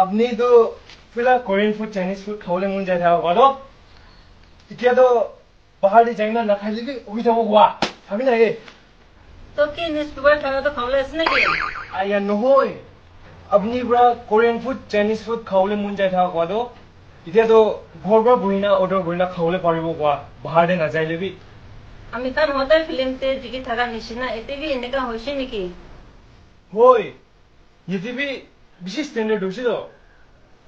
আপনি তো পুরা কোরিয়ান ফুড চাইনিজ ফুড খাওয়ালে মন যায় থাকা কত এতিয়া তো পাহাড়ি চাইনা না খাইলে কি ওই যাবো গোয়া ভাবি না গে তো কি নিউজপেপার খাওয়া তো খাওয়ালে আছে নাকি আইয়া নহয় আপনি পুরা কোরিয়ান ফুড চাইনিজ ফুড খাওয়ালে মন যায় থাকা কত এতিয়া তো ঘর ঘর বহিনা অর্ডার বহিনা খাওয়ালে পারিব গোয়া পাহাড়ে না যাইলে বি আমি তার মতে ফিল্মতে জিকি থাকা নিচিনা এতে বি এনেকা হয়েছে নাকি হই এতে বি বেশি স্ট্যান্ডার্ড হয়েছে তো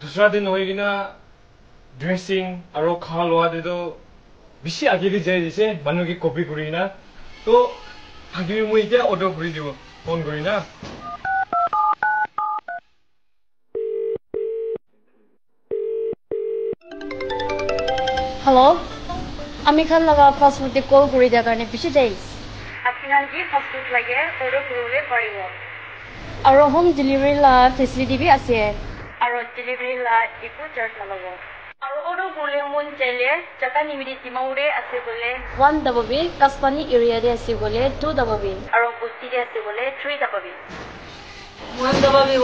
दूसरा दिन होगी ना ड्रेसिंग और खा लोआ दे तो बेसि आगे दी जाए जैसे बानु की कॉपी करी ना तो आगे भी मुझे क्या ऑर्डर करी दियो फोन करी ना हेलो আমি খান লাগা ফাস্ট ফুড কল কৰি দিয়া কাৰণে পিছে যাইছ আপনাৰ কি ফাস্ট ফুড লাগে অৰ্ডাৰ কৰলে পাৰিব আৰু হোম ডেলিভাৰী লা ফেসিলিটি বি আছে আর ডেলিভারি লা ইকো চার্জ লাগব আর অর্ডার করলে মন চাইলে জাকা নিমিদি তিমাউরে আছে বলে 1 ডাববি কাসপানি এরিয়া দে আছে বলে 2 ডাববি আর গুস্তি দে আছে বলে 3 ডাববি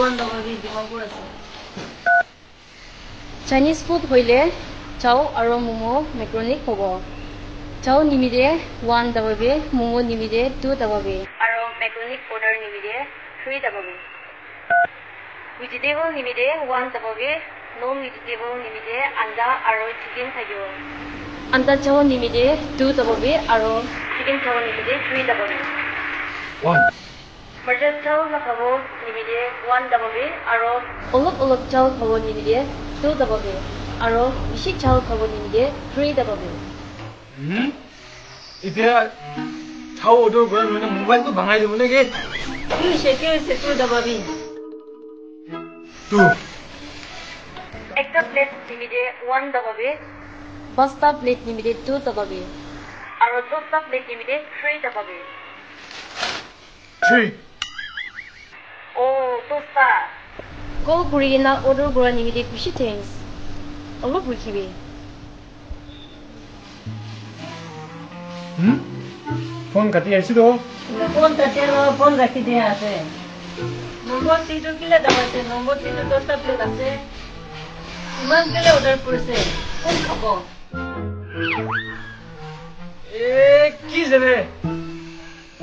1 ডাববি দিমাউর আছে চাইনিজ ফুড হইলে চাও আৰু মোমো মেক্রনি হ'ব চাও নিমিদে 1 ডাববি মোমো নিমিদে 2 ডাববি আর মেক্রনি অর্ডার নিমিদে 3 ডাববি vegetable নিমিদে 1 ডাববি non vegetable নিমিদে আন্দা আৰু চিকেন থাকিব আন্দা চাও নিমিদে 2 ডাববি আৰু চিকেন চাও নিমিদে 3 ডাববি 1 মটৰ চাও খাব নিমিদে 1 ডাববি আৰু অলপ চাও খাব নিমিদে 2 ডাববি আৰু বেছি চাও খাব নিমিদে 3 ডাববি এতিয়া চাও অর্ডার করে মানে মোবাইল তো ভাঙাই দেব নাকি কি সে 2 ডাববি তু একটা প্লেট নিমিদে 1 ডাববি পাঁচটা প্লেট নিমিদে 2 ডাববি আৰু 10টা প্লেট নিমিদে 3 ডাববি 3 ও 10টা কল কৰি না অৰ্ডাৰ কৰা নিমিদে বেছি থ্যাঙ্কস অলপ বুঝিবি ফোন কাটি আইছি তো ফোন ফোন রাখি দিয়ে আছে নম্বর 3 কিলে দাম আছে নম্বর 3 10টা প্লেট আছে ইমান কিলে অর্ডার করেছে কোন খাব এ কি জানে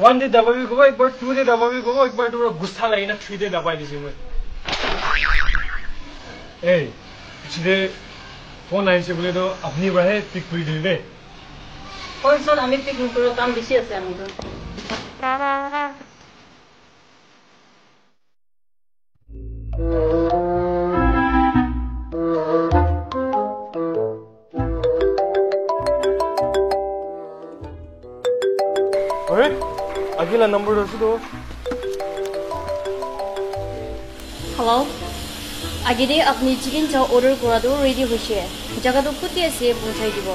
1 ডে দাবাবি কব একবার 2 ডে দাবাবি কব একবার তোর গুস্সা লাগি না 3 ডে দাবাই দিছি মই এই পিছলে ফোন আইছে বলে তো আপনি বাহে পিক করে দিল রে কোন সর আমি পিক করে কাম বেশি আছে আমি তো अरे अगला नंबर আছে তো হ্যালো আগেদে আপনি চিকেন চাও অর্ডার করাতো রেডি হইছে জায়গাটো কুতি আছে পৌঁছাই দিব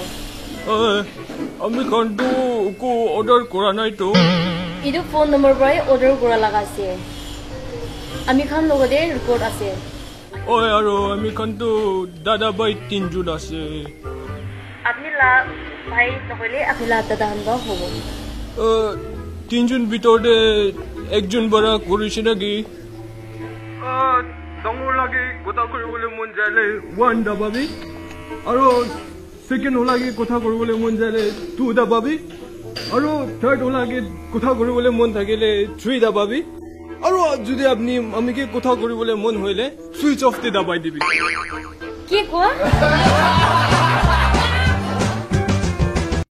আমি কান্টু কো অর্ডার করা নাই তো ইদু ফোন নম্বর পরে অর্ডার করা লাগা আছে আমি খান লগতে রেকর্ড আছে ওই আৰু আমি কান্টু দাদা ভাই তিনজন আছে আপনি লা ভাই নহলে আপনি দাদা হানবা হবো তিনজন ভিতরে একজন বড় করেছে নাকি ডাঙৰ লাগে কথা কৰিবলৈ মন যালে 1 ডাবাবি আৰু সেকেন্ড লাগে কথা কৰিবলৈ মন যালে 2 ডাবাবি আৰু থাৰ্ড লাগে কথা কৰিবলৈ মন থাকিলে 3 ডাবাবি আৰু যদি আপনি আমিকে কথা কৰিবলৈ মন হইলে সুইচ অফ তে দাবাই দিবি কি কোৱা